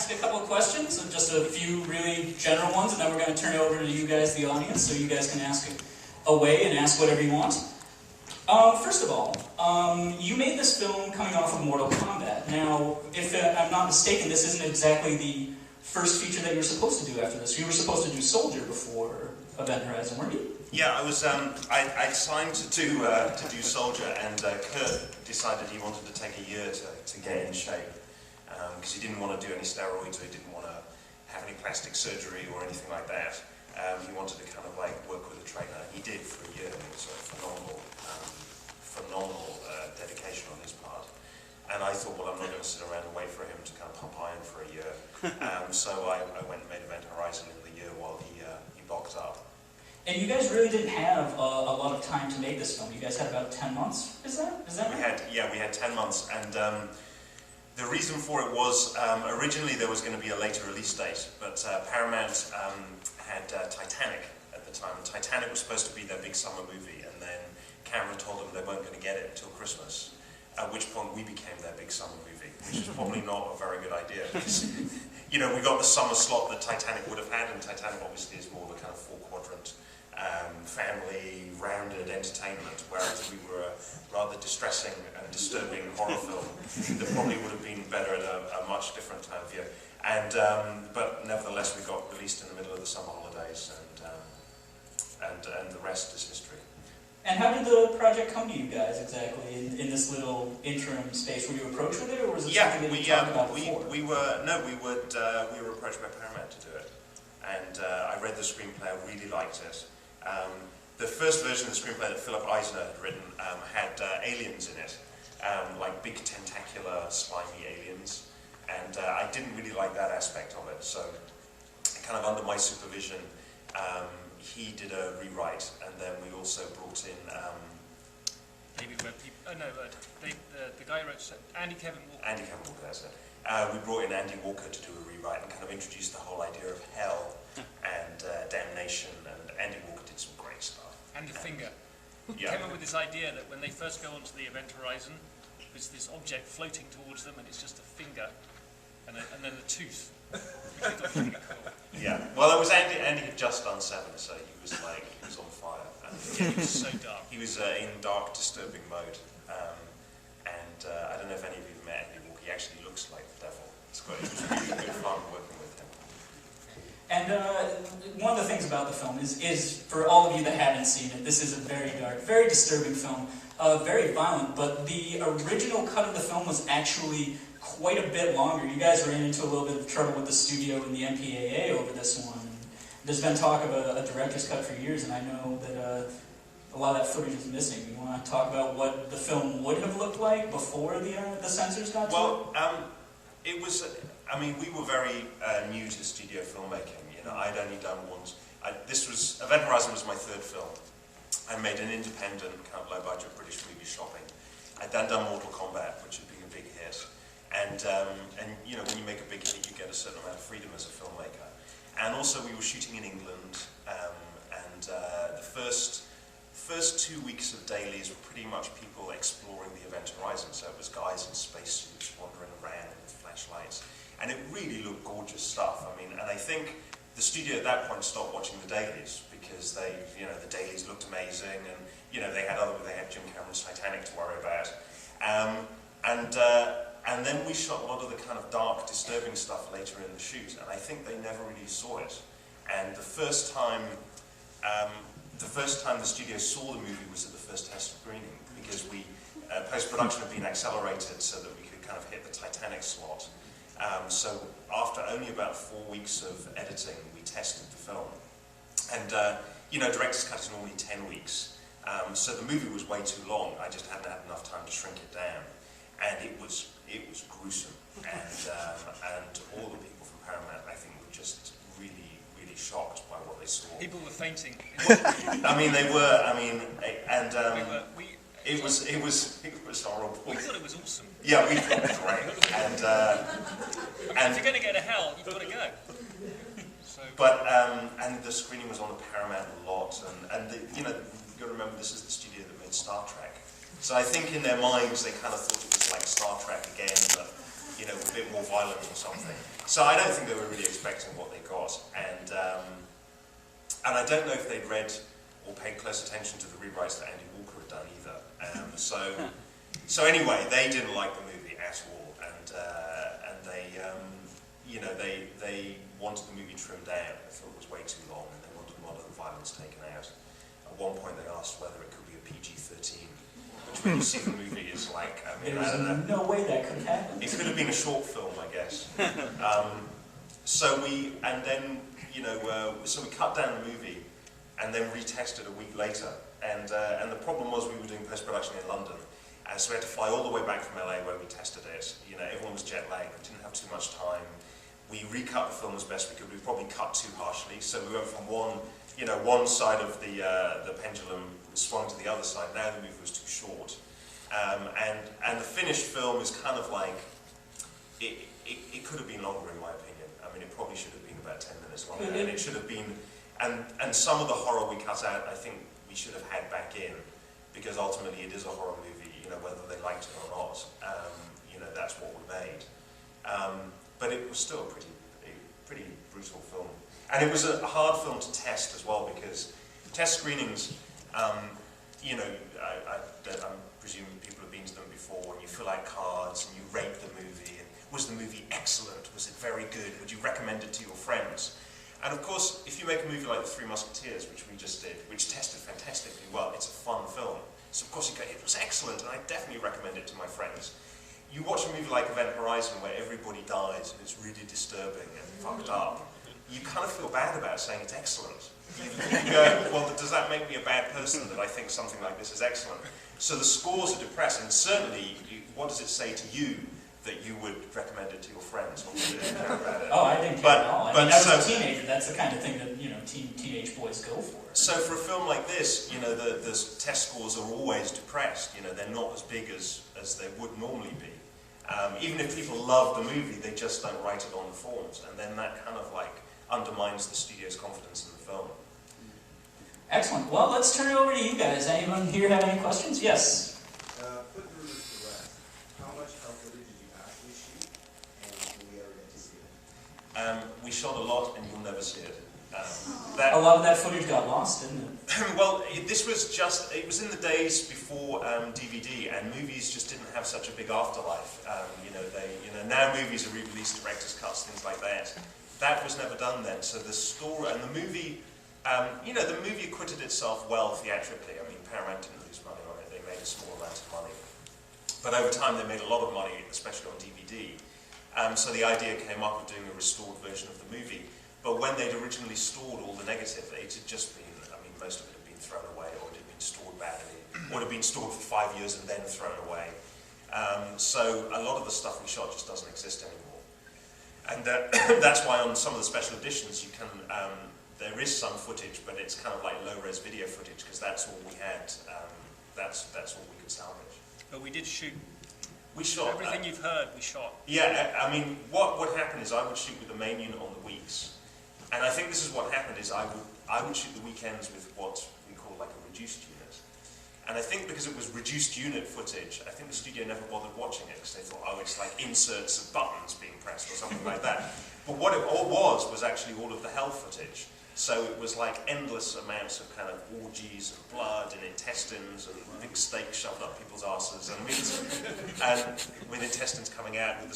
ask a couple of questions, just a few really general ones, and then we're going to turn it over to you guys, the audience, so you guys can ask away and ask whatever you want. First of all, you made this film coming off of Mortal Kombat. Now, if I'm not mistaken, this isn't exactly the first feature that you were supposed to do after this. You were supposed to do Soldier before Event Horizon, weren't you? Yeah, I was. I signed to do Soldier, and Kurt decided he wanted to take a year to get in shape because he didn't want to do any steroids, or he didn't want to have any plastic surgery or anything like that. He wanted to kind of like work with a trainer. He did for a year. It was a phenomenal dedication on his part. And I thought, well, I'm not going to sit around and wait for him to kind of pump iron for a year. So I went and made Event Horizon in the year while he bulked up. And you guys really didn't have a lot of time to make this film. You guys had about 10 months, is that right? We had 10 months, and the reason for it was, originally there was going to be a later release date, but Paramount had Titanic at the time, and Titanic was supposed to be their big summer movie, and then Cameron told them they weren't going to get it until Christmas, at which point we became their big summer movie, which is probably not a very good idea, because, you know, we got the summer slot that Titanic would have had, and Titanic obviously is more of a kind of four-quadrant family, rounded entertainment, whereas we were a rather distressing and disturbing horror film that probably would have been better at a much different time of year. And but nevertheless, we got released in the middle of the summer holidays, and the rest is history. And how did the project come to you guys exactly in this little interim space? Were you approached with it, or was it something that you talked about before? We were approached by Paramount to do it, and I read the screenplay. I really liked it. The first version of the screenplay that Philip Eisner had written had aliens in it, like big tentacular, slimy aliens, and I didn't really like that aspect of it. So, kind of under my supervision, he did a rewrite, and then we also brought in David Webb. The guy who wrote Andy Kevin Walker. Andy Kevin Walker, that's it. We brought in Andy Walker to do a rewrite and kind of introduce the whole idea of hell and damnation, and Andy Walker did some great stuff. And the finger. Yeah. Came up with this idea that when they first go onto the Event Horizon, there's this object floating towards them, and it's just a finger, and then a tooth. Which I thought was really cool. Yeah. Well, it was Andy. Andy had just done Seven, so he was on fire. And Yeah, it was so dark. he was in dark, disturbing mode. I don't know if any of you have met Andy Walker. He actually looks like the devil. It was really good fun working with him. And one of the things about the film is, for all of you that haven't seen it, this is a very dark, very disturbing film, very violent, but the original cut of the film was actually quite a bit longer. You guys ran into a little bit of trouble with the studio and the MPAA over this one. And there's been talk of a director's cut for years, and I know that a lot of that footage is missing. You want to talk about what the film would have looked like before the censors got to it? Well, it was. I mean, we were very new to studio filmmaking. You know, I'd only done one. Event Horizon was my third film. I made an independent, kind of low-budget British movie shopping. I'd then done Mortal Kombat, which had been a big hit. And you know, when you make a big hit, you get a certain amount of freedom as a filmmaker. And also, we were shooting in England, and the first 2 weeks of dailies were pretty much people exploring the Event Horizon. So it was guys in spacesuits wandering around with flashlights, and it really looked gorgeous stuff. I mean, and I think the studio at that point stopped watching the dailies because the dailies looked amazing, and you know they had Jim Cameron's Titanic to worry about, and then we shot a lot of the kind of dark, disturbing stuff later in the shoot, and I think they never really saw it. And the first time the studio saw the movie was at the first test screening, because post-production had been accelerated so that we could kind of hit the Titanic slot. So after only about 4 weeks of editing, we tested the film. And, you know, director's cut is normally 10 weeks. So the movie was way too long. I just hadn't had enough time to shrink it down. And it was gruesome. And all the people from Paramount, I think, were just really, really shocked by what they saw. People were fainting. I mean, they were. I mean, and it was horrible. We thought it was awesome. Yeah, we thought it was great. And if you're going to go to hell, you've got to go. So. But and the screening was on the Paramount a lot, and you know, you've got to remember this is the studio that made Star Trek. So I think in their minds they kind of thought it was like Star Trek again, but you know, a bit more violent or something. So I don't think they were really expecting what they got, and I don't know if they'd read or paid close attention to the rewrites that Andy Walker had done either. So anyway, they didn't like the movie at all, and they, you know, they wanted the movie trimmed down. They thought it was way too long, and they wanted a lot of the violence taken out. At one point, they asked whether it could be a PG-13, which when you see the movie is like, I mean, I don't know. There's no way that could happen. It could have been a short film, I guess. So we cut down the movie and then retested a week later. And the problem was we were doing post-production in London, so we had to fly all the way back from LA where we tested it. You know, everyone was jet lagged. We didn't have too much time. We recut the film as best we could. We probably cut too harshly, so we went from one side of the pendulum swung to the other side. Now the movie was too short, and the finished film is kind of like it could have been longer in my opinion. I mean, it probably should have been about 10 minutes longer, and it should have been. And some of the horror we cut out, I think we should have had back in, because ultimately it is a horror movie. You know, whether they liked it or not, you know, that's what we made. But it was still a pretty brutal film. And it was a hard film to test as well, because test screenings, you know, I'm presuming people have been to them before, and you fill out cards and you rate the movie. And was the movie excellent? Was it very good? Would you recommend it to your friends? And of course, if you make a movie like The Three Musketeers, which we just did, which tested fantastically well, it's a fun film. So of course you go, it was excellent, and I definitely recommend it to my friends. You watch a movie like Event Horizon, where everybody dies, and it's really disturbing and fucked up, you kind of feel bad about saying it's excellent. You go, well, does that make me a bad person that I think something like this is excellent? So the scores are depressed, and certainly, what does it say to you that you would recommend it to your friends? Or you didn't care about it? Oh, I didn't care at all. I mean, as so, a teenager, that's the kind of thing that, you know, teenage boys go for. So for a film like this, you know, the test scores are always depressed. You know, they're not as big as they would normally be. Even if people love the movie, they just don't write it on the forms, and then that kind of like undermines the studio's confidence in the film. Excellent. Well, let's turn it over to you guys. Anyone here have any questions? Yes. Put rumors to rest. How much footage did you actually shoot, and will we ever get to see it? We shot a lot, and you'll never see it. A lot of that footage got lost, didn't it? Well, it was in the days before DVD, and movies just didn't have such a big afterlife. Now movies are re-released, director's cuts, things like that. That was never done then. So the story and the movie, the movie acquitted itself well theatrically. I mean, Paramount didn't lose money on it; they made a small amount of money. But over time, they made a lot of money, especially on DVD. So the idea came up of doing a restored version of the movie. But when they'd originally stored all the negative, it had just been, I mean, most of it had been thrown away, or it had been stored badly, or it had been stored for 5 years and then thrown away. So a lot of the stuff we shot just doesn't exist anymore. And that's why on some of the special editions, you can, there is some footage, but it's kind of like low-res video footage, because that's all we had, that's all we could salvage. But we did shoot. We shot everything you've heard, we shot. Yeah, I mean, what would happen is I would shoot with the main unit on the weeks. And I think this is what happened is I would shoot the weekends with what we call like a reduced unit. And I think because it was reduced unit footage, I think the studio never bothered watching it because they thought, oh, it's like inserts of buttons being pressed or something like that. But what it all was actually all of the hell footage. So it was like endless amounts of kind of orgies and blood and intestines and big steaks shoved up people's asses and meat. And with intestines coming out, with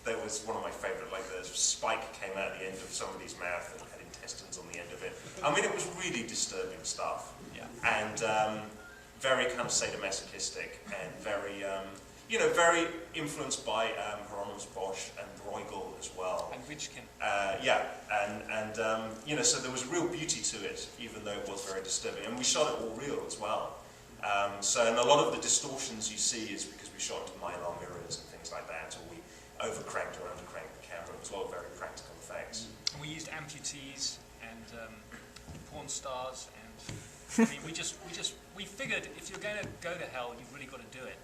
there was one of my favourite, like the spike came out the end of somebody's mouth and had intestines on the end of it. I mean, it was really disturbing stuff. Yeah. And very kind of sadomasochistic and very, very influenced by Hieronymus Bosch and Bruegel as well. And Witchkin. So there was real beauty to it, even though it was very disturbing. And we shot it all real as well. And a lot of the distortions you see is because we shot into mylar mirrors and things like that, or we overcranked or undercranked the camera. It was a lot of very practical effects. And we used amputees and porn stars, and I mean, we figured if you're going to go to hell, you've really got to do it.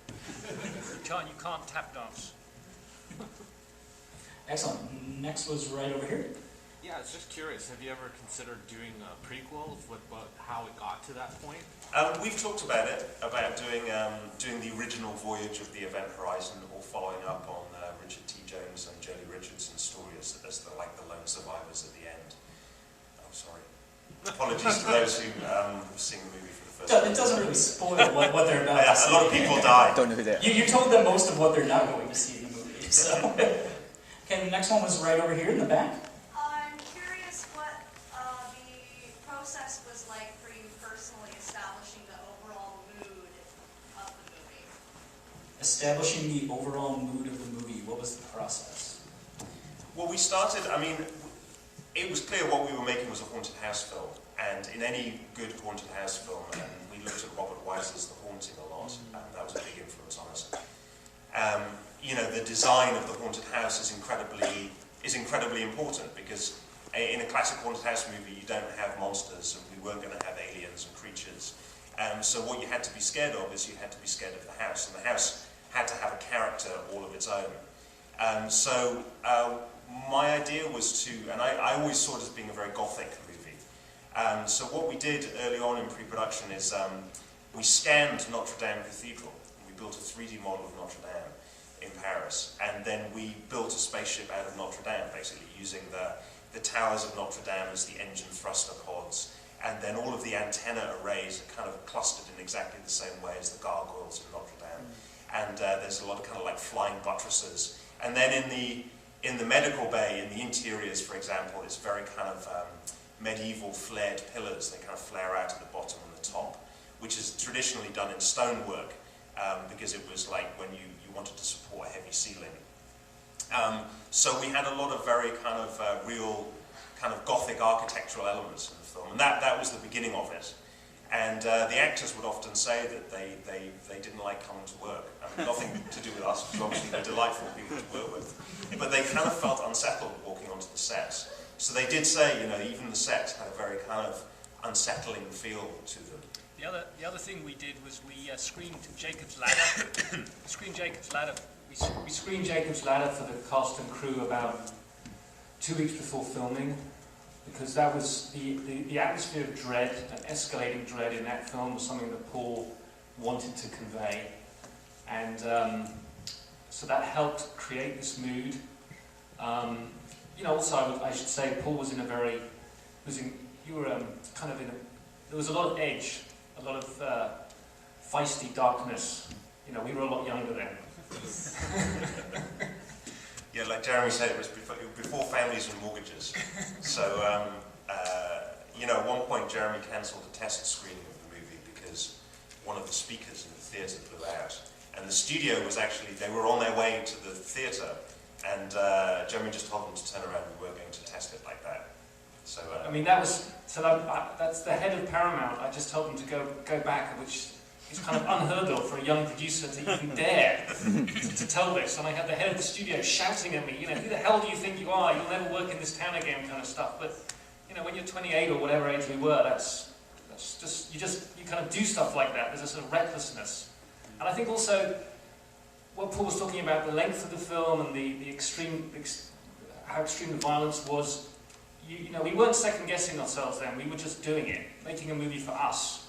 You can't tap dance. Excellent. Next was right over here. Yeah, I was just curious. Have you ever considered doing a prequel with how it got to that point? We've talked about doing the original voyage of the Event Horizon, or following up on Richard T. Jones and Jolie Richardson's story as the lone survivors at the end. Oh, sorry. Apologies to those who have seen the movie for the first time. It doesn't really spoil what they're about to see. A lot of people die. Don't know who they are. You told them most of what they're not going to see in the movie. So, okay, the next one was right over here in the back. I'm curious what the process was like for you personally establishing the overall mood of the movie. Establishing the overall mood of the movie. What was the process? Well, we started, I mean, it was clear what we were making was a haunted house film, and in any good haunted house film, and we looked at Robert Wise's The Haunting a lot, and that was a big influence on us. You know, the design of the haunted house is incredibly important, because in a classic haunted house movie, you don't have monsters, and we weren't going to have aliens and creatures. So what you had to be scared of is you had to be scared of the house, and the house had to have a character all of its own. My idea was to, and I always saw it as being a very gothic movie. So what we did early on in pre-production is we scanned Notre Dame Cathedral. We built a 3D model of Notre Dame in Paris, and then we built a spaceship out of Notre Dame, basically using the towers of Notre Dame as the engine thruster pods, and then all of the antenna arrays are kind of clustered in exactly the same way as the gargoyles in Notre Dame. And there's a lot of kind of like flying buttresses. And then in the medical bay, in the interiors, for example, it's very kind of medieval flared pillars. They kind of flare out at the bottom and the top, which is traditionally done in stonework, because it was like when you wanted to support a heavy ceiling. So we had a lot of very kind of real kind of gothic architectural elements in the film, and that was the beginning of it. And the actors would often say that they didn't like coming to work. I mean, nothing to do with us, because obviously they're delightful people to work with. But they kind of felt unsettled walking onto the sets. So they did say, you know, even the sets had a very kind of unsettling feel to them. The other thing we did was we screened Jacob's Ladder. We screened Jacob's Ladder for the cast and crew about 2 weeks before filming, because that was the atmosphere of dread, an escalating dread in that film was something that Paul wanted to convey, and so that helped create this mood. You know, also I should say Paul was in a very, you were kind of in a, there was a lot of edge, a lot of feisty darkness. You know, we were a lot younger then. Yeah, like Jeremy said, it was before families and mortgages. So, you know, at one point Jeremy cancelled a test screening of the movie because one of the speakers in the theatre blew out. And the studio was actually, they were on their way to the theatre, and Jeremy just told them to turn around, we weren't going to test it like that. So, I mean, that's the head of Paramount. I just told them to go back, which is kind of unheard of for a young producer to even dare to tell this. And I had the head of the studio shouting at me, you know, who the hell do you think you are? You'll never work in this town again, kind of stuff. But you know, when you're 28 or whatever age we were, that's just you kind of do stuff like that. There's a sort of recklessness. And I think also what Paul was talking about, the length of the film and the extreme, how extreme the violence was. You know, we weren't second guessing ourselves then. We were just doing it, making a movie for us.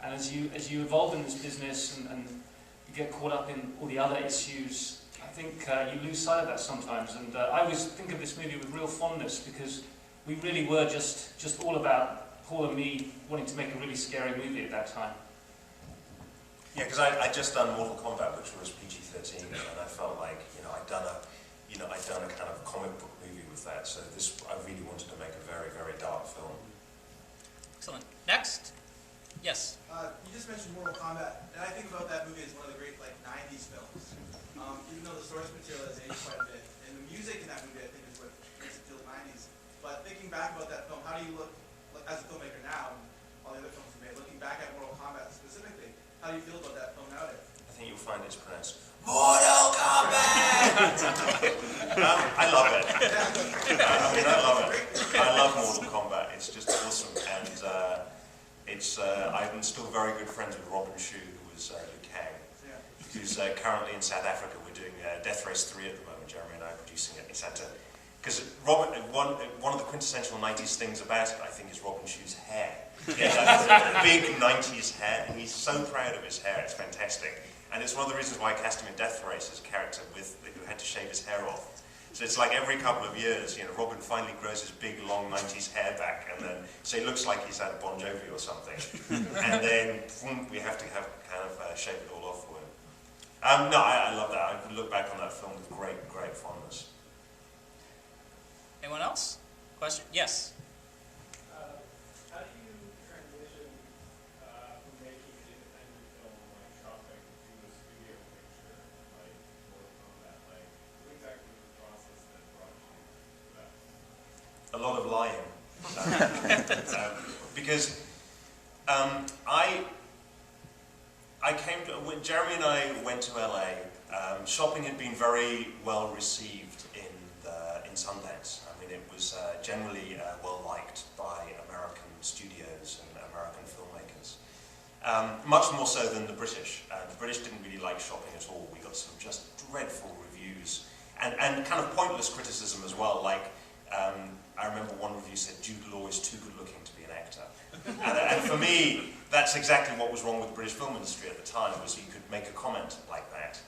And as you evolve in this business and you get caught up in all the other issues, I think you lose sight of that sometimes. And I always think of this movie with real fondness, because we really were just all about Paul and me wanting to make a really scary movie at that time. yeah, because I'd just done Mortal Kombat, which was PG-13, and I felt like, I'd done a kind of comic book movie with that. So I really wanted to make a very, very dark film. Excellent. Next. Yes. You just mentioned Mortal Kombat, and I think about that movie as one of the great 90s films. Even though the source material has aged quite a bit, and the music in that movie I think is what makes it feel 90s. But thinking back about that film, how do you look as a filmmaker now, and all the other films you made, looking back at Mortal Kombat specifically, how do you feel about that film nowadays? I think you'll find it's pronounced Mortal Kombat! I love it. I love it. I love Mortal Kombat. It's just awesome. And I'm still very good friends with Robin Shue, who was Liu Kang, who's currently in South Africa. We're doing Death Race 3 at the moment. Jeremy and I are producing it in Santa. Because one of the quintessential 90s things about it, I think, is Robin Shue's hair. He has that big 90s hair, and he's so proud of his hair. It's fantastic. And it's one of the reasons why I cast him in Death Race as a character who had to shave his hair off. So it's like every couple of years, Robin finally grows his big, long 90s hair back, and then, so he looks like he's had a Bon Jovi or something. And then, boom, we have to shave it all off for him. No, I love that. I could look back on that film with great, great fondness. Anyone else? Question? Yes. How do you transition from making an independent film like Shopping to a studio picture like Mortal Kombat? Like, what exactly was the process that brought you to that? A lot of lying. Because when Jeremy and I went to LA, Shopping had been very well received in Sundance. I mean, it was generally well liked by American studios and American filmmakers. Much more so than the British. The British didn't really like Shopping at all. We got some just dreadful reviews and kind of pointless criticism as well. Like, I remember one review said Jude Law is too good looking to be an actor. And for me, that's exactly what was wrong with the British film industry at the time, was you could make a comment like that.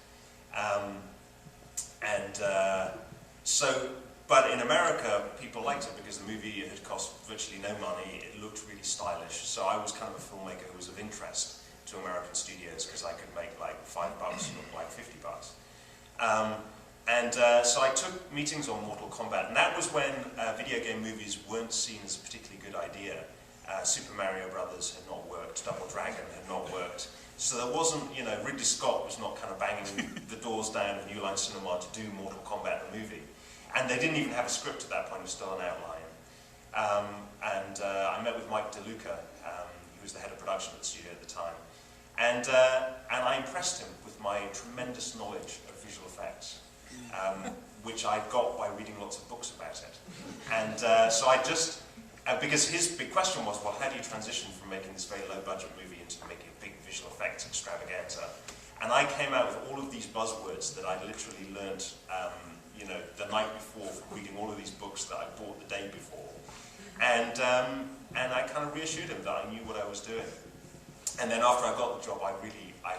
But in America, people liked it because the movie had cost virtually no money, it looked really stylish, so I was kind of a filmmaker who was of interest to American studios because I could make like $5 look like $50. So I took meetings on Mortal Kombat, and that was when video game movies weren't seen as a particularly good idea. Super Mario Brothers had not worked, Double Dragon had not worked, so there wasn't, Ridley Scott was not kind of banging the doors down of New Line Cinema to do Mortal Kombat the movie. And they didn't even have a script at that point, it was still an outline. I met with Mike DeLuca, who was the head of production at the studio at the time, and I impressed him with my tremendous knowledge of visual effects, which I got by reading lots of books about it. And so I just, because his big question was, well, how do you transition from making this very low-budget movie into making a big visual effects extravaganza? And I came out with all of these buzzwords that I literally learnt the night before from reading all of these books that I bought the day before. And I kind of reassured him that I knew what I was doing. And then after I got the job, I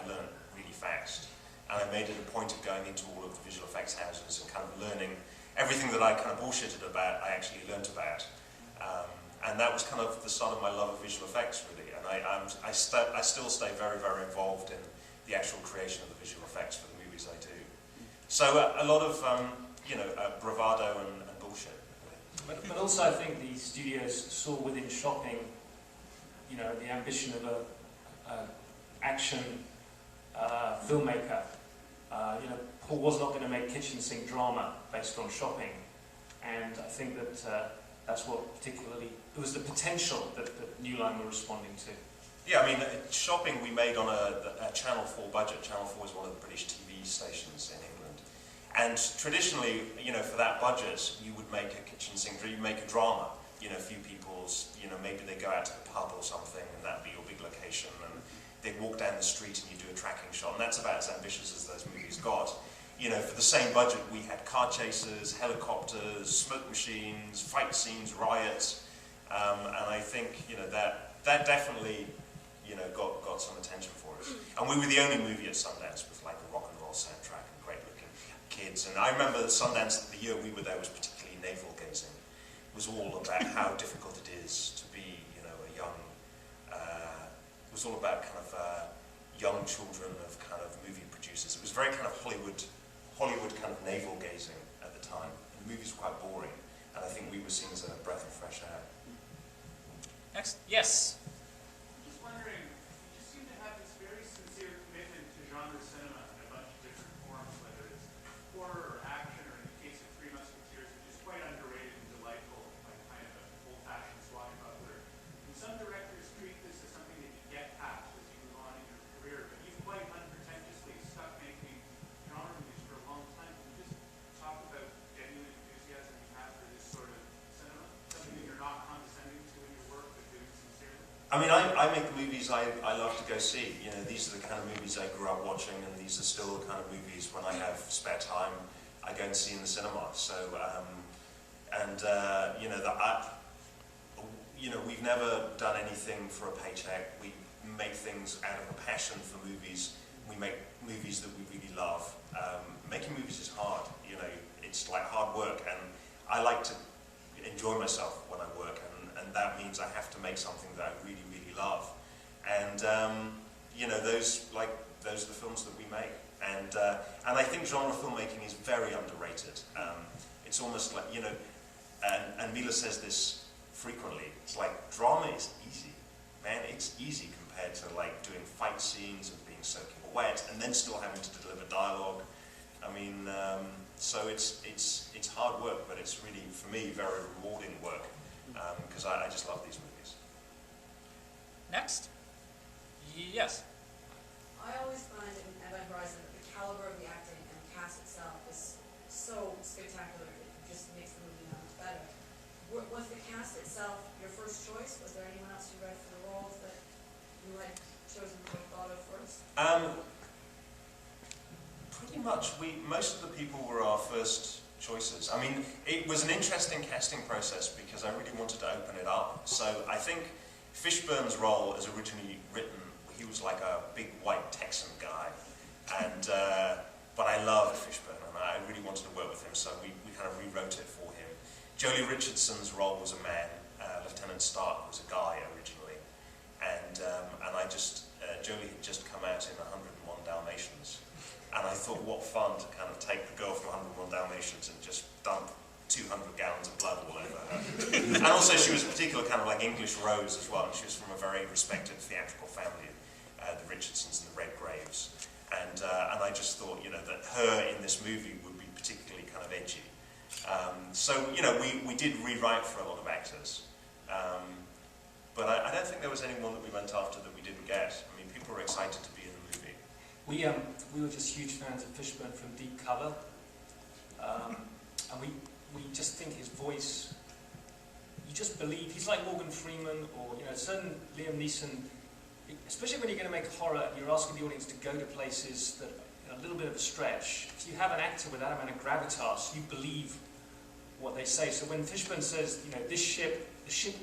learned really fast. And I made it a point of going into all of the visual effects houses and kind of learning everything that I kind of bullshitted about, I actually learnt about. And that was kind of the start of my love of visual effects, really. And I still stay very, very involved in the actual creation of the visual effects for the movies I do. So a lot of, bravado and bullshit. But also I think the studios saw within Shopping, the ambition of a action filmmaker. Paul was not going to make kitchen sink drama based on Shopping, and I think that that's what particularly, it was the potential that New Line were responding to. Yeah, I mean, Shopping we made on a Channel 4 budget. Channel 4 is one of the British TV stations in England. And traditionally, for that budget, you would make a kitchen sink, you'd make a drama. A few people's, maybe they go out to the pub or something, and that'd be your big location, and they'd walk down the street and you do a tracking shot, and that's about as ambitious as those movies got. For the same budget, we had car chases, helicopters, smoke machines, fight scenes, riots, and I think, that definitely, got some attention for us. And we were the only movie at Sundance with like a rock and roll soundtrack and great looking kids. And I remember that Sundance, the year we were there, was particularly navel-gazing. It was all about how difficult it is to be, a young, it was all about kind of young children of kind of movie producers. It was very kind of Hollywood kind of navel-gazing at the time. And the movies were quite boring, and I think we were seen as a breath of fresh air. Next, yes. I'm just wondering, you seem to have this very sincere commitment to genre cinema in a bunch of different forms, whether it's horror or action, or in the case of Three Musketeers, which is quite underrated and delightful, like kind of an old-fashioned swashbuckler. And some directors treat this as something that you get past as you move on in your career, but you've quite unpretentiously stuck making genre movies for a long time. Can you just talk about genuine enthusiasm you have for this sort of cinema? Something that you're not condescending to in your work, but doing sincerely? I mean, I make the movies I love to go see. These are the kind of movies I grew up watching, and these are still the kind of movies when I have spare time, I go and see in the cinema. So, we've never done anything for a paycheck. We make things out of a passion for movies we make movies that we really love. Making movies is hard, you know, it's like hard work, and I like to enjoy myself when I work, and that means I have to make something that I really, really love. And, you know, those are the films that we make. And I think genre filmmaking is very underrated. It's almost like, you know, and Mila says this frequently, it's like drama is easy. Man, it's easy compared to like doing fight scenes and being soaking wet and then still having to deliver dialogue. I mean, so it's hard work, but it's really, for me, very rewarding work, because I just love these movies. Next. Yes. I always find in Event Horizon that the caliber of the acting and the cast itself is so spectacular, it just makes the movie that much better. Was the cast itself your first choice? Was there anyone else you read for the roles that you had chosen to have thought of first? Pretty much, most of the people were our first choices. I mean, it was an interesting casting process because I really wanted to open it up. So I think Fishburne's role as originally written, he was like a big white Texan guy, and but I loved Fishburne and I really wanted to work with him, so we kind of rewrote it for him. Jolie Richardson's role was a man, Lieutenant Stark was a guy originally, and I just, Jolie had just come out in 101 Dalmatians, and I thought what fun to kind of take the girl from 101 Dalmatians and just dump 200 gallons of blood all over her. And also she was a particular kind of like English Rose as well, and she was from a very respected theatrical family, the Richardsons and the Redgraves. And I just thought, you know, that her in this movie would be particularly kind of edgy. So, you know, we did rewrite for a lot of actors. But I don't think there was anyone that we went after that we didn't get. I mean, people were excited to be in the movie. We were just huge fans of Fishburne from Deep Cover, and we just think his voice, you just believe, he's like Morgan Freeman or, you know, certain Liam Neeson, especially when you're going to make horror and you're asking the audience to go to places that are a little bit of a stretch. If you have an actor with that amount of gravitas, you believe what they say. So when Fishburne says, you know, the ship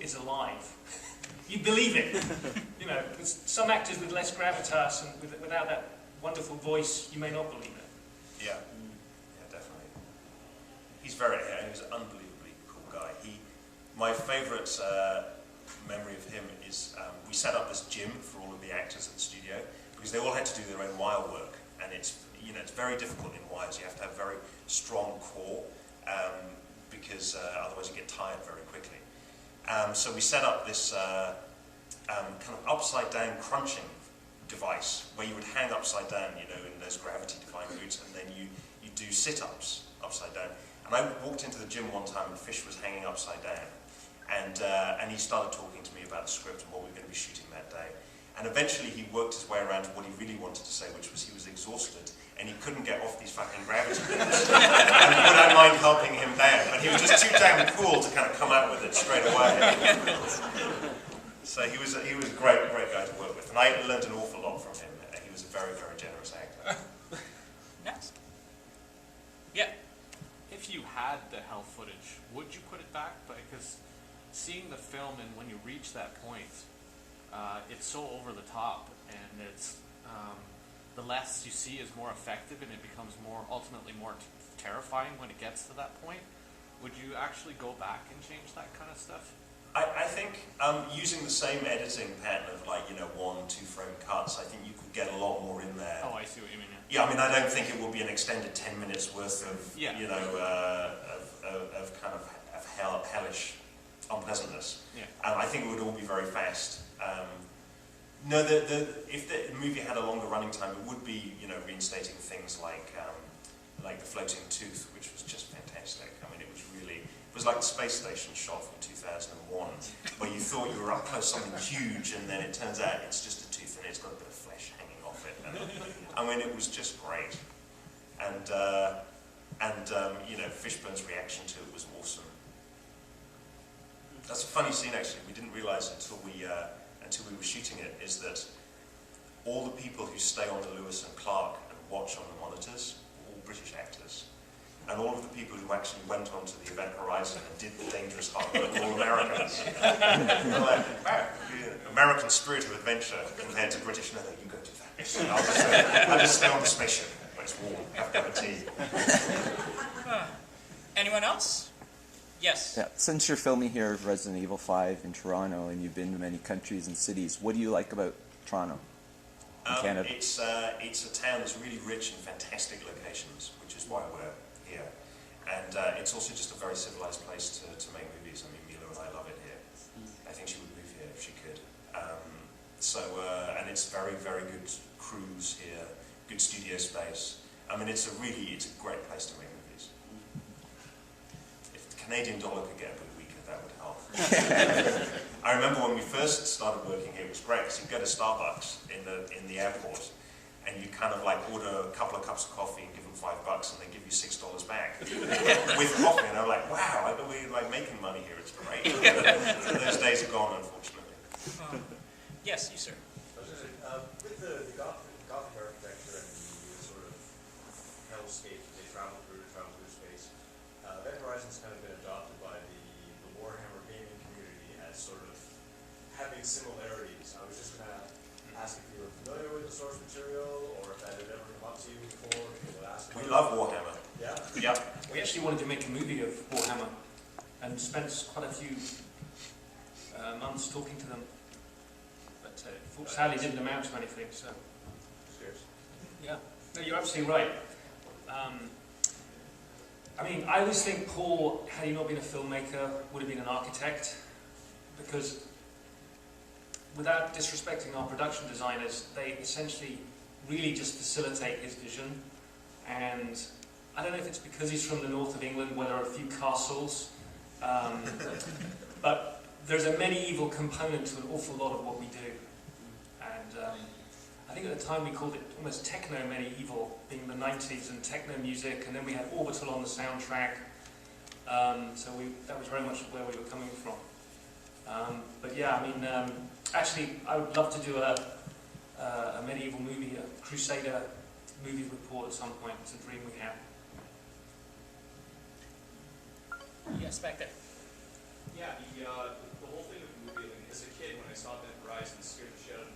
is alive, you believe it. You know, with some actors with less gravitas and without that wonderful voice, you may not believe it. Yeah, definitely. He was an unbelievably cool guy. My favourite memory of him is we set up this gym for all of the actors at the studio because they all had to do their own wire work, and it's very difficult in wires. You have to have a very strong core because otherwise you get tired very quickly. So we set up this kind of upside down crunching device where you would hang upside down, you know, in those gravity-defying boots, and then you do sit-ups upside down. And I walked into the gym one time and Fish was hanging upside down, and he started talking to me about the script and what we were going to be shooting that day. And eventually he worked his way around to what he really wanted to say, which was he was exhausted and he couldn't get off these fucking gravity boots. And would I mind helping him down? But he was just too damn cool to kind of come out with it straight away. So he was a great guy to work with, and I learned an awful lot from him. He was a very, very generous actor. Next. Yeah. If you had the hell footage, would you put it back? Because seeing the film and when you reach that point, it's so over the top, and it's the less you see is more effective, and it becomes ultimately more terrifying when it gets to that point. Would you actually go back and change that kind of stuff? I think using the same editing pattern of 1-2 frame cuts, I think you could get a lot more in there. Oh, I see what you mean. Yeah, I mean, I don't think it will be an extended 10 minutes worth of, of hellish unpleasantness. Yeah. I think it would all be very fast. If the movie had a longer running time, it would be, reinstating things like the floating tooth, which was just fantastic. I mean, it was like the space station shot from 2001, where you thought you were up close something huge, and then it turns out it's just a tooth and it's got a bit of flesh hanging off it. And, I mean, it was just great. And Fishburne's reaction to it was awesome. That's a funny scene, actually. We didn't realise until we were shooting it, is that all the people who stay on the Lewis and Clark and watch on the monitors are all British actors. And all of the people who actually went onto the Event Horizon and did the dangerous hard work were all Americans. Like, wow, American spirit of adventure compared to British, no, you go do that. I'll just stay on the spaceship when it's warm, have a cup of tea. Anyone else? Yes. Yeah, since you're filming here at Resident Evil 5 in Toronto and you've been to many countries and cities, what do you like about Toronto in Canada? It's a town that's really rich in fantastic locations, which is why we're here. And it's also just a very civilized place to make movies. I mean, Mila and I love it here. I think she would move here if she could. And it's very, very good crews here, good studio space. I mean, it's a great place to make movies. If the Canadian dollar could get a bit weaker, that would help. I remember when we first started working here, it was great because you'd go to Starbucks in the airport and you kind of like order a couple of cups of coffee and give them $5 and they give you $6 back with coffee. And I'm like, wow, I know we're like making money here. It's great. Those days are gone, unfortunately. Yes, you sir. With the Gothic architecture and the sort of hellscape that they travel through space, Event Horizon's kind of been adopted by the Warhammer gaming community as sort of having similarities. I was just going to ask if you were familiar with the source material or if that had ever come up to you before. We love Warhammer. Yeah? Yep. We actually wanted to make a movie of Warhammer and spent quite a few months talking to them. But sadly didn't amount to anything, so. Cheers. Yeah, no, you're absolutely right. I mean, I always think Paul, had he not been a filmmaker, would have been an architect, because without disrespecting our production designers, they essentially really just facilitate his vision. And I don't know if it's because he's from the north of England where there are a few castles, but there's a medieval component to an awful lot of what we do. And I think at the time we called it almost techno-medieval, being the 90s and techno music, and then we had Orbital on the soundtrack. So that was very much where we were coming from. But yeah, I mean, actually, I would love to do a medieval movie, a Crusader movie report at some point. It's a dream we have. Yes, back there. Yeah, the whole thing of the movie, like, as a kid, when I saw Event Horizon, it scared the shit out of me.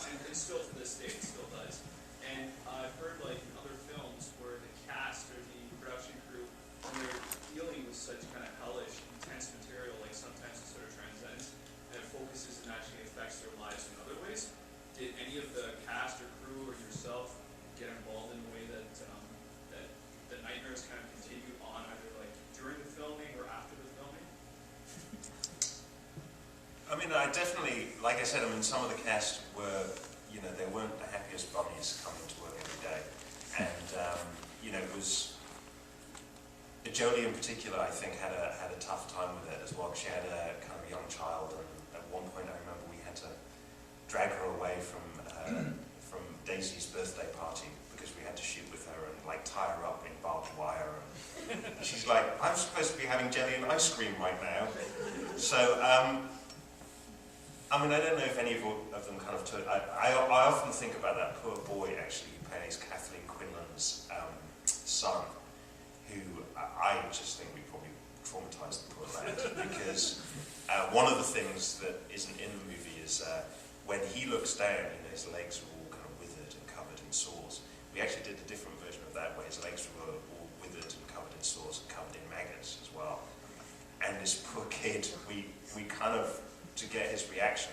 And still to this day, it still does. And I've heard, like, in other films where the cast or the production crew, when they're dealing with such kind of hellish, intense material, like sometimes it sort of transcends, and it focuses and actually affects their lives in other ways. Did any of the cast or crew or yourself get involved in a way that the nightmares kind of continue on, either like during the filming or after the filming? I mean, I definitely, like I said, I mean, some of the cast were, you know, they weren't the happiest bunnies coming to work every day. And, you know, it was, Jolie in particular, I think, had a tough time with it as well. She had a kind of young child, and at one point I remember we had to drag her away from Daisy's birthday party because we had to shoot with her and like tie her up in barbed wire. And she's like, I'm supposed to be having jelly and ice cream right now. So, I mean, I don't know if any of them kind of took. I often think about that poor boy actually who plays Kathleen Quinlan's son, who I just think we probably traumatized the poor lad because one of the things that isn't in the movie is when he looks down, you know, his legs are all kind of withered and covered in sores. We actually did a different version of that where his legs were all withered and covered in sores and covered in maggots as well. And this poor kid, we kind of, to get his reaction,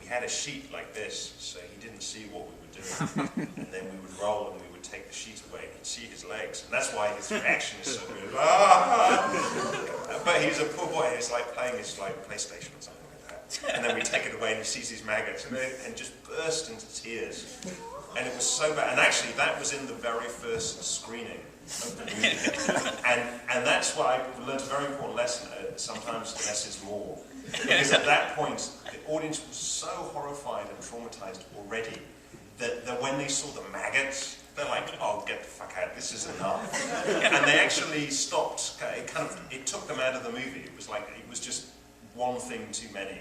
we had a sheet like this, so he didn't see what we were doing. And then we would roll and we would take the sheet away and he'd see his legs. And that's why his reaction is so good. Ah! But he's a poor boy, he's like playing his like PlayStation or something like that. And then we take it away and he sees his maggots and just burst into tears. And it was so bad. And actually that was in the very first screening of the movie. And that's why I learned a very important lesson. Sometimes less is more. Because at that point, the audience was so horrified and traumatized already that when they saw the maggots, they're like, oh, get the fuck out, this is enough. And they actually stopped, it took them out of the movie. It was like, it was just one thing too many.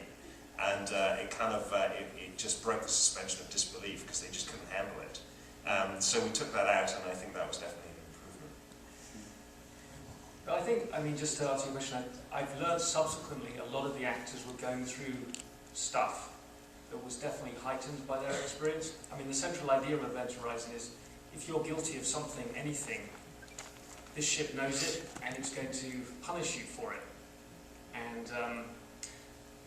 And it just broke the suspension of disbelief because they just couldn't handle it. So we took that out, and I think that was definitely an improvement. But I think, I mean, just to answer your question, I've learned subsequently a lot of the actors were going through stuff. that was definitely heightened by their experience. I mean, the central idea of Event Horizon is if you're guilty of something, anything, this ship knows it and it's going to punish you for it. And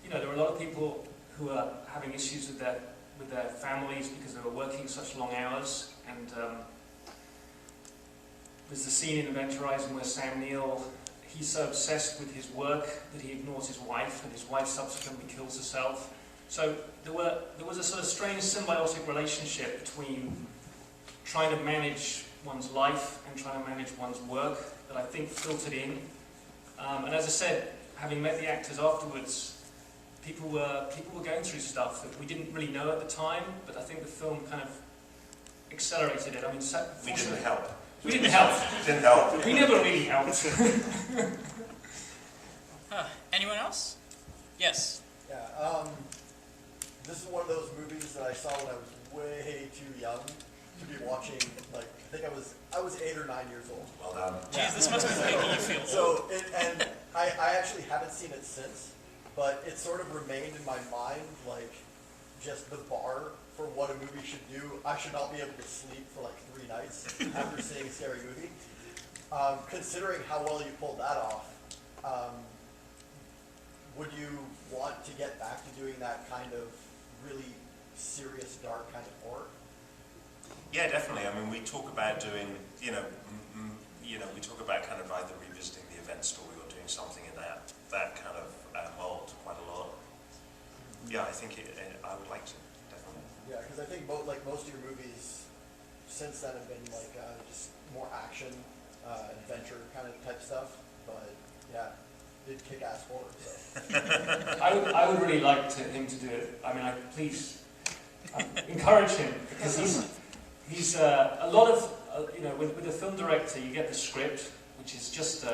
you know, there are a lot of people who are having issues with their families because they were working such long hours. And there's the scene in Event Horizon where Sam Neill, he's so obsessed with his work that he ignores his wife, and his wife subsequently kills herself. So there was a sort of strange symbiotic relationship between trying to manage one's life and trying to manage one's work that I think filtered in. And as I said, having met the actors afterwards, people were going through stuff that we didn't really know at the time, but I think the film kind of accelerated it. I mean, We didn't help. We didn't help. Didn't help. We never really helped. Anyone else? Yes. Yeah, this is one of those movies that I saw when I was way too young to be watching. Like, I think I was 8 or 9 years old. Well done. Geez, this must be making you feel old. So, and I actually haven't seen it since, but it sort of remained in my mind, like, just the bar for what a movie should do. I should not be able to sleep for like 3 nights after seeing a scary movie. Considering how well you pulled that off, would you want to get back to doing that kind of really serious, dark kind of horror? Yeah, definitely. I mean, we talk about doing, we talk about kind of either revisiting the event story or doing something in that kind of mold quite a lot. Yeah, I think I would like to, definitely. Yeah, because I think most of your movies since then have been like just more action, adventure kind of type stuff. But yeah, did kick-ass horror. So. I would really like him to do it. I mean, please encourage him, because he's a lot of with a film director you get the script, which is just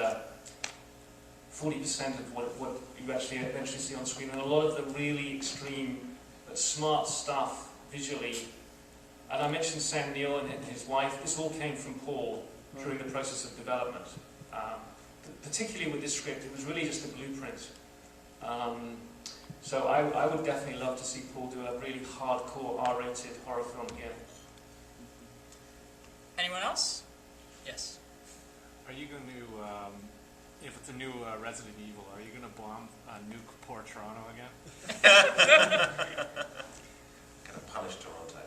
40% of what you actually eventually see on screen, and a lot of the really extreme but smart stuff visually. And I mentioned Sam Neill and his wife. This all came from Paul during the process of development. Particularly with this script, it was really just a blueprint. So I would definitely love to see Paul do a really hardcore R-rated horror film again. Anyone else? Yes. Are you going to, if it's a new Resident Evil, are you going to bomb nuke poor Toronto again? Going to punish Toronto.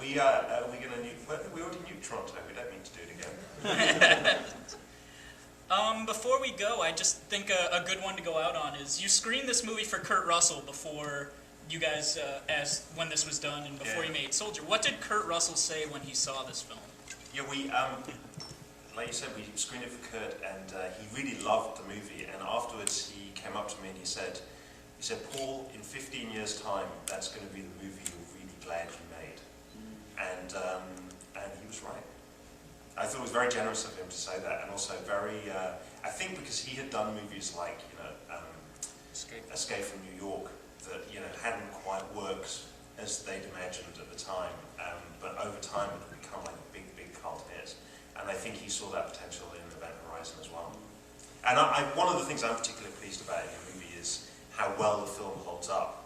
We going to nuke. We already nuked Toronto. We don't need to do it again. Before we go, I just think a good one to go out on is you screened this movie for Kurt Russell before you guys, when this was done and before you made Soldier. What did Kurt Russell say when he saw this film? Yeah, we, like you said, we screened it for Kurt, and he really loved the movie. And afterwards, he came up to me and he said, Paul, in 15 years' time, that's going to be the movie you're really glad you made. And he was right. I thought it was very generous of him to say that, and also very, I think because he had done movies like, Escape from New York, that, hadn't quite worked as they'd imagined at the time, but over time it would become like a big, big cult hit. And I think he saw that potential in Event Horizon as well. And one of the things I'm particularly pleased about in the movie is how well the film holds up.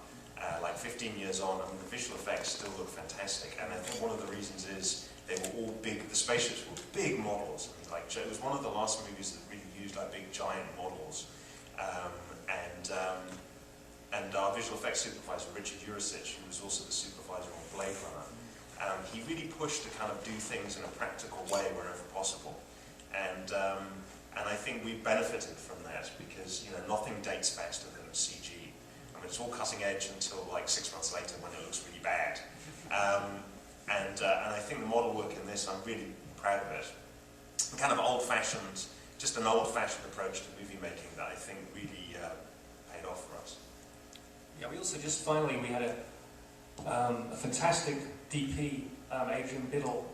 Like 15 years on, I mean, the visual effects still look fantastic, and I think one of the reasons is they were all big, the spaceships were big models. I mean, like, it was one of the last movies that really used like big giant models. And our visual effects supervisor, Richard Juricic, who was also the supervisor on Blade Runner, he really pushed to kind of do things in a practical way wherever possible. And I think we benefited from that because, nothing dates faster than CG. I mean, it's all cutting edge until like 6 months later when it looks really bad. And I think the model work in this, I'm really proud of it. Kind of old-fashioned, just an old-fashioned approach to movie making that I think really paid off for us. Yeah, we also just finally, we had a fantastic DP, Adrian Biddle,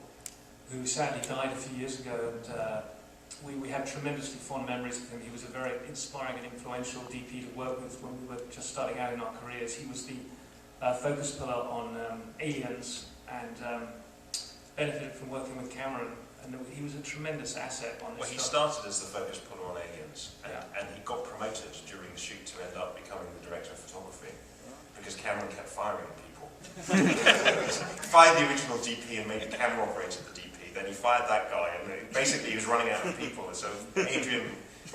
who sadly died a few years ago, and we had tremendously fond memories of him. He was a very inspiring and influential DP to work with when we were just starting out in our careers. He was the focus pillar on Aliens, and benefited from working with Cameron, and he was a tremendous asset on this Well, he stuff. started as the focus puller on Aliens, and he got promoted during shoot to end up becoming the director of photography, because Cameron kept firing people. Fired the original DP and made the camera operator the DP. Then he fired that guy, and basically he was running out of people. So Adrian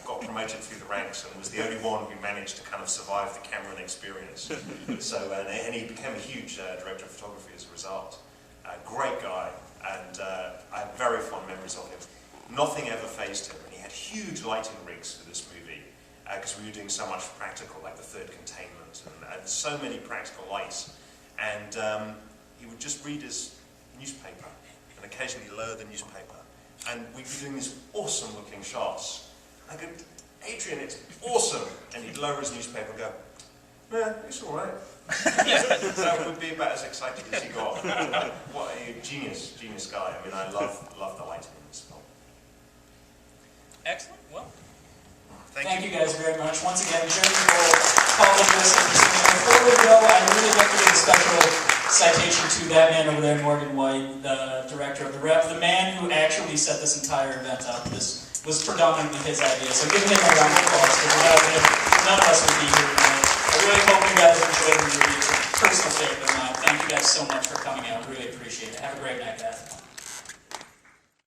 got promoted through the ranks and was the only one who managed to kind of survive the Cameron experience. So and he became a huge director of photography as a result. Great guy, and I have very fond memories of him. Nothing ever fazed him, and he had huge lighting rigs for this movie because we were doing so much practical, like the third containment, and so many practical lights. And he would just read his newspaper and occasionally lower the newspaper, and we'd be doing these awesome-looking shots. I go, Adrian, it's awesome, and he'd lower his newspaper and go, "Yeah, it's all right." That would be about as excited as he got. What a genius guy. I mean, I love the lighting in this film. Excellent. Well, Thank you guys very much. Once again, Jeremy Cole, Paul Nicholas, and Christina. Before we go, I'd really like to give a special citation to that man over there, Morgan White, the director of the Rep, the man who actually set this entire event up. This was predominantly his idea. So give him a round of applause, because without him, none of us would be here tonight. I really hope you guys enjoyed the movie. It's a personal favorite of mine. Thank you guys so much for coming out. Really appreciate it. Have a great night, guys.